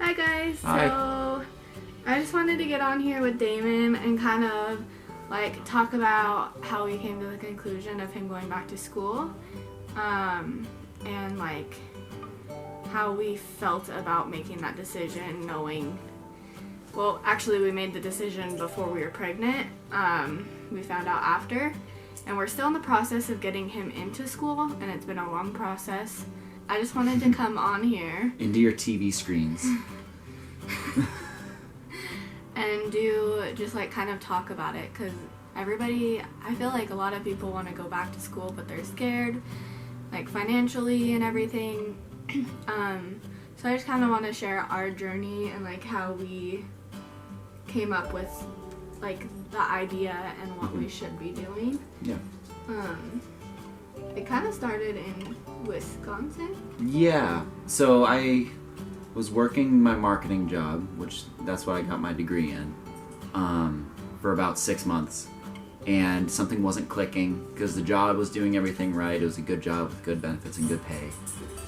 Hi guys. Hi. So I just wanted to get on here with Damon and kind of like talk about how we came to the conclusion of him going back to school, and like how we felt about making that decision, knowing. Well, actually, we made the decision before we were pregnant. We found out after, and we're still in the process of getting him into school, and it's been a long process. I just wanted to come on here Into your TV screens. and do just like kind of talk about it, because everybody, I feel like a lot of people want to go back to school, but they're scared, like financially and everything. So I just kind of want to share our journey and like how we came up with like the idea and what we should be doing. Yeah. It kind of started in Wisconsin. Yeah. So I was working my marketing job, which that's what I got my degree in, for about 6 months. And something wasn't clicking because the job was doing everything right. It was a good job with good benefits and good pay.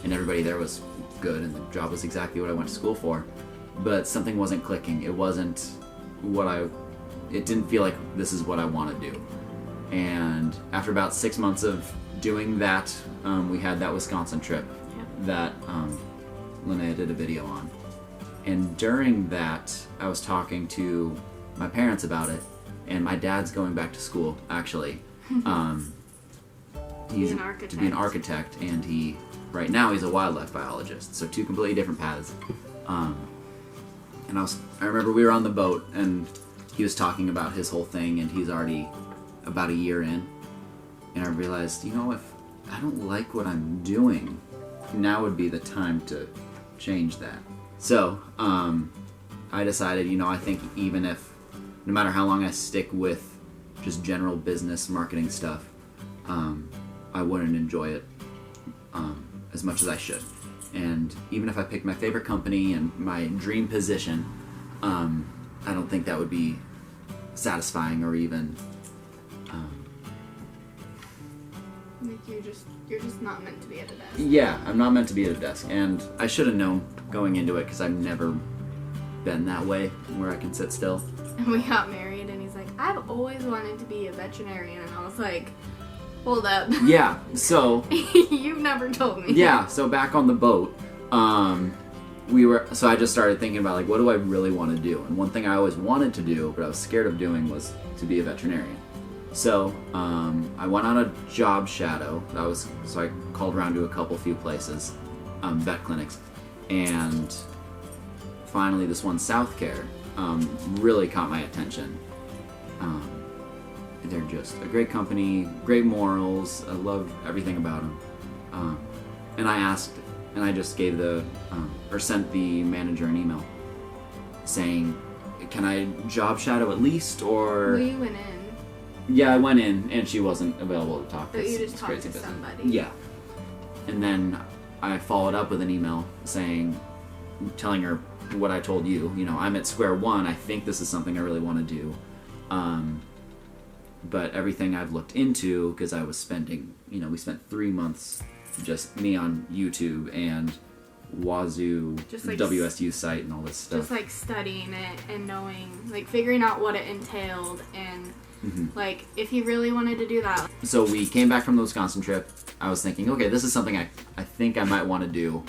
And everybody there was good, and the job was exactly what I went to school for. But something wasn't clicking. It wasn't it didn't feel like this is what I want to do. And after about 6 months of doing that, we had that Wisconsin trip that Linnea did a video on. And during that, I was talking to my parents about it, and my dad's going back to school, actually. He's an architect. To be an architect, and right now he's a wildlife biologist, so two completely different paths. And I remember we were on the boat, and he was talking about his whole thing, and he's already about a year in. And I realized, if I don't like what I'm doing, now would be the time to change that. So, I decided, I think even if, no matter how long I stick with just general business marketing stuff, I wouldn't enjoy it as much as I should. And even if I picked my favorite company and my dream position, I don't think that would be satisfying or even. Like you're just not meant to be at a desk. Yeah, I'm not meant to be at a desk, and I should have known going into it because I've never been that way where I can sit still. And we got married, and he's like, I've always wanted to be a veterinarian, and I was like, hold up. Yeah, so. You've never told me. Yeah, so back on the boat, so I just started thinking about like, what do I really want to do? And one thing I always wanted to do, but I was scared of doing, was to be a veterinarian. So I went on a job shadow. So I called around to a few places, vet clinics, and finally this one, South Care, really caught my attention. They're just a great company, great morals. I love everything about them. And I asked, and I just gave sent the manager an email saying, can I job shadow at least, or? Well, you went in. Yeah, I went in, and she wasn't available to talk. But you just talked to somebody. Yeah. And then I followed up with an email telling her what I told you. I'm at square one. I think this is something I really want to do. But everything I've looked into, because I was spending, we spent 3 months, just me on YouTube and Wazoo, just like WSU site and all this stuff. Just like studying it and knowing, like figuring out what it entailed and like if he really wanted to do that. So we came back from the Wisconsin trip. I was thinking, okay, this is something I think I might want to do.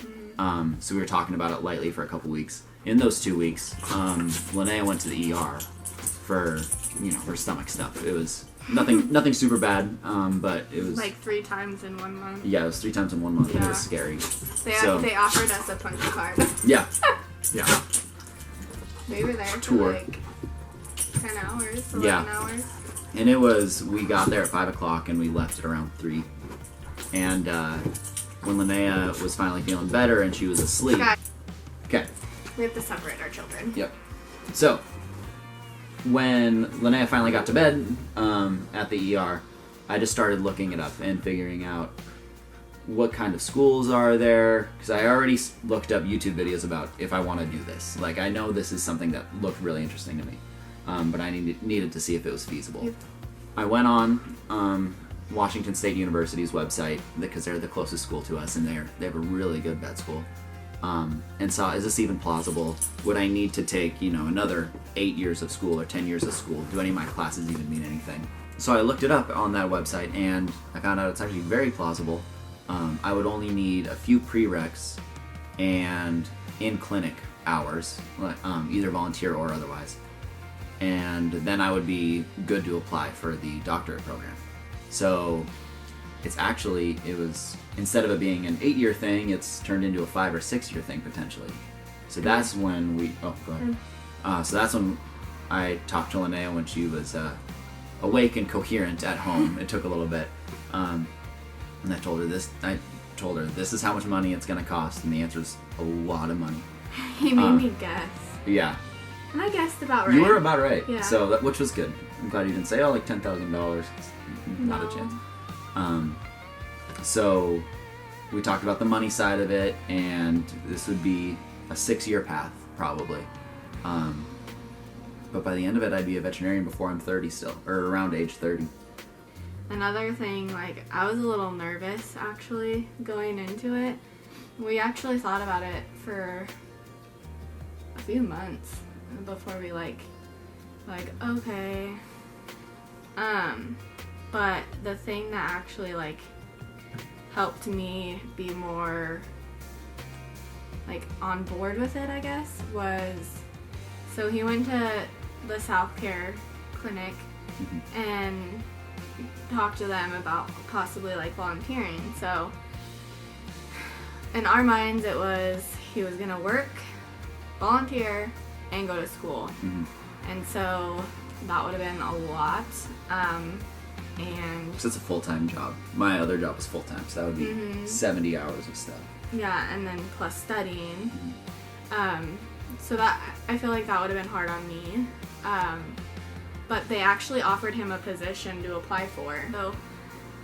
So we were talking about it lightly for a couple weeks. In those 2 weeks, Linnea went to the ER for her stomach stuff. It was nothing super bad, but it was like 3 times in 1 month. Yeah, it was 3 times in 1 month. Yeah. And it was scary. They offered us a punch card. Yeah. Yeah. We were there for Tour. like 10 hours, 11 hours. And we got there at 5 o'clock and we left at around 3. And when Linnea was finally feeling better and she was asleep. Okay. We have to separate our children. Yep. So, when Linnea finally got to bed at the ER, I just started looking it up and figuring out what kind of schools are there, because I already looked up YouTube videos about if I want to do this. Like, I know this is something that looked really interesting to me, but I needed to see if it was feasible. I went on Washington State University's website, because they're the closest school to us, and they have a really good vet school. and saw, is this even plausible? Would I need to take, another 8 years of school or 10 years of school? Do any of my classes even mean anything? So I looked it up on that website, and I found out it's actually very plausible. I would only need a few prereqs and in-clinic hours, either volunteer or otherwise. And then I would be good to apply for the doctorate program. So it was, instead of it being an 8-year thing, it's turned into a 5 or 6 year thing potentially. So that's when go ahead. So that's when I talked to Linnea when she was awake and coherent at home. It took a little bit. And I told her this is how much money it's going to cost. And the answer is a lot of money. He made me guess. Yeah. And I guessed about right. You were about right. Yeah. So which was good. I'm glad you didn't say, like $10,000. Not No. a chance. So we talked about the money side of it, and this would be a 6-year path, probably. But by the end of it, I'd be a veterinarian before I'm 30 still, or around age 30. Another thing, I was a little nervous, actually, going into it. We actually thought about it for a few months before we, okay. But the thing that actually, helped me be more, on board with it, I guess, was, so he went to the South Care clinic and talked to them about possibly, volunteering. So, in our minds, it was he was going to work, volunteer, and go to school. And so that would have been a lot. And so it's a full-time job. My other job was full-time, so that would be 70 hours of stuff. Yeah, and then plus studying. So that, I feel like that would have been hard on me. But they actually offered him a position to apply for. So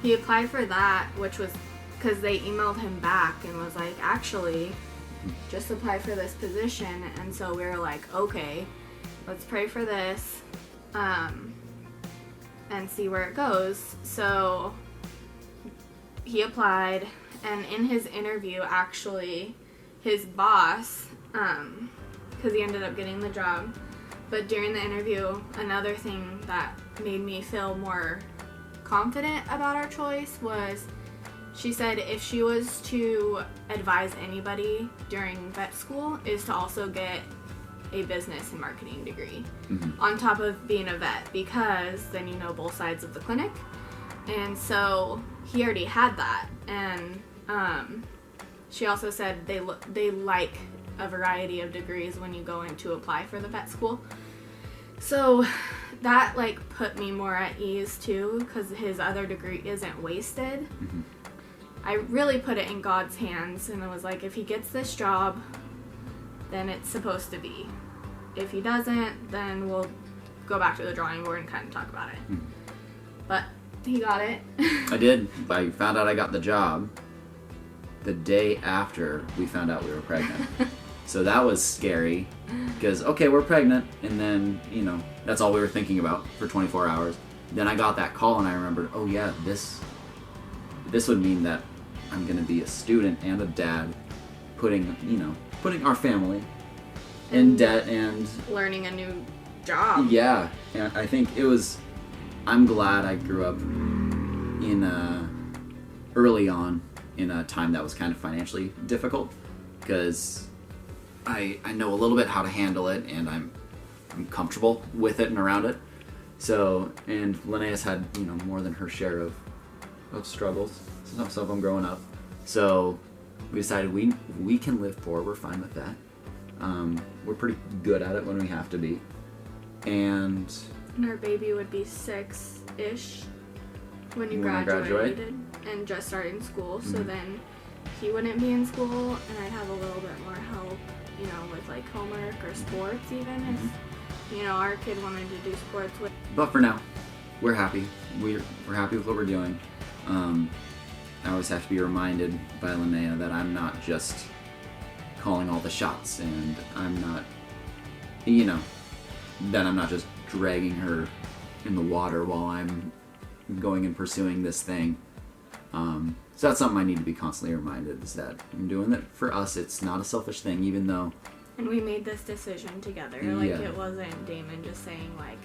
he applied for that, which was because they emailed him back and was like, actually, just apply for this position. And so we were like, okay, let's pray for this. And see where it goes. So he applied, and in his interview, actually, his boss, because he ended up getting the job, but during the interview, another thing that made me feel more confident about our choice was, she said if she was to advise anybody during vet school, is to also get a business and marketing degree on top of being a vet, because then you know both sides of the clinic. And so he already had that. And she also said they like a variety of degrees when you go in to apply for the vet school. So that put me more at ease too, because his other degree isn't wasted. I really put it in God's hands, and it was like, if he gets this job, then it's supposed to be. If he doesn't, then we'll go back to the drawing board and kind of talk about it. But he got it. I did. I found out I got the job the day after we found out we were pregnant. So that was scary, because, okay, we're pregnant, and then, that's all we were thinking about for 24 hours. Then I got that call, and I remembered, oh yeah, this would mean that I'm going to be a student and a dad, putting our family in debt and learning a new job. Yeah, and I think I'm glad I grew up early on in a time that was kind of financially difficult, because I know a little bit how to handle it, and I'm comfortable with it and around it. So, and Linnea's had, more than her share of struggles, some of them growing up. So we decided we can live poor, we're fine with that. We're pretty good at it when we have to be. And our baby would be 6-ish when you graduated and just starting school. So then he wouldn't be in school, and I'd have a little bit more help, with homework or sports even if, our kid wanted to do sports with. But for now, we're happy. We're happy with what we're doing. I always have to be reminded by Linnea that I'm not just calling all the shots, and I'm not, that I'm not just dragging her in the water while I'm going and pursuing this thing. So that's something I need to be constantly reminded, is that I'm doing it for us. It's not a selfish thing, even though... And we made this decision together. Like, it wasn't Damon just saying, like,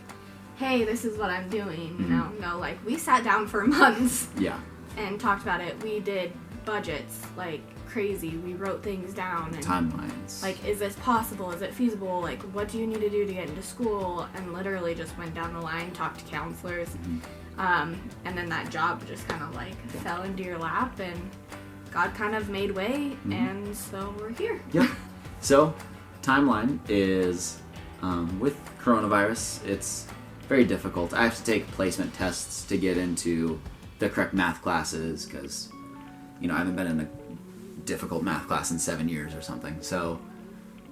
hey, this is what I'm doing, you know? No, like, we sat down for months. Yeah. And talked about it. We did budgets, like, crazy. We wrote things down. And timelines. Like, is this possible? Is it feasible? Like, what do you need to do to get into school? And literally just went down the line, talked to counselors. And then that job just kind of, like, fell into your lap, and God kind of made way, and so we're here. Yeah. So, timeline is, with coronavirus, it's very difficult. I have to take placement tests to get into the correct math classes, because, you know, I haven't been in a difficult math class in 7 years or something, so...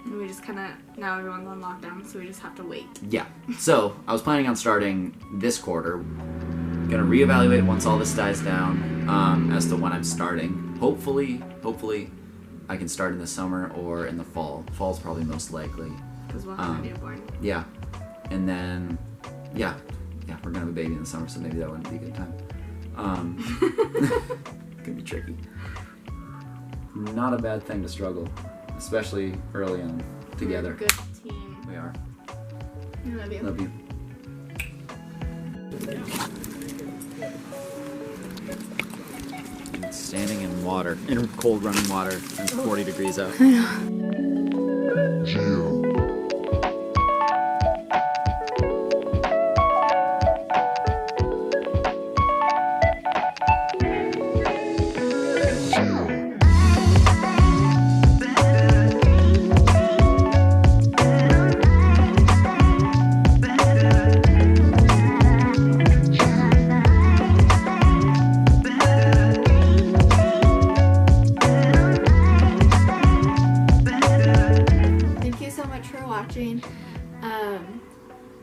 And we just kind of, now everyone's on lockdown, so we just have to wait. Yeah. So, I was planning on starting this quarter. Gonna reevaluate once all this dies down, as to when I'm starting. Hopefully, I can start in the summer or in the fall. Fall's probably most likely. Because we'll have a newborn. Yeah. And then, yeah, we're gonna have a baby in the summer, so maybe that wouldn't be a good time. It's gonna be tricky. Not a bad thing to struggle, especially early on together. We're a good team. We are. I love you. Love you. Standing in water, in cold running water, and it's 40 degrees out. I know.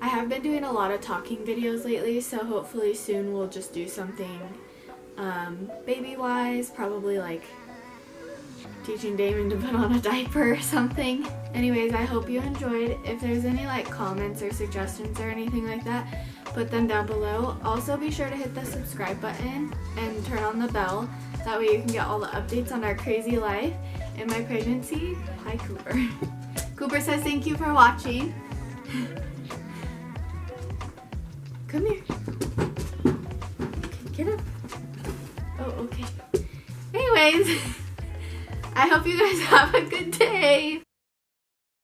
I have been doing a lot of talking videos lately, so hopefully soon we'll just do something baby-wise, probably like teaching Damon to put on a diaper or something. Anyways, I hope you enjoyed. If there's any like comments or suggestions or anything like that, put them down below. Also be sure to hit the subscribe button and turn on the bell. That way you can get all the updates on our crazy life and my pregnancy. Hi, Cooper. Cooper says thank you for watching. Come here. Get up. Oh, okay. Anyways, I hope you guys have a good day.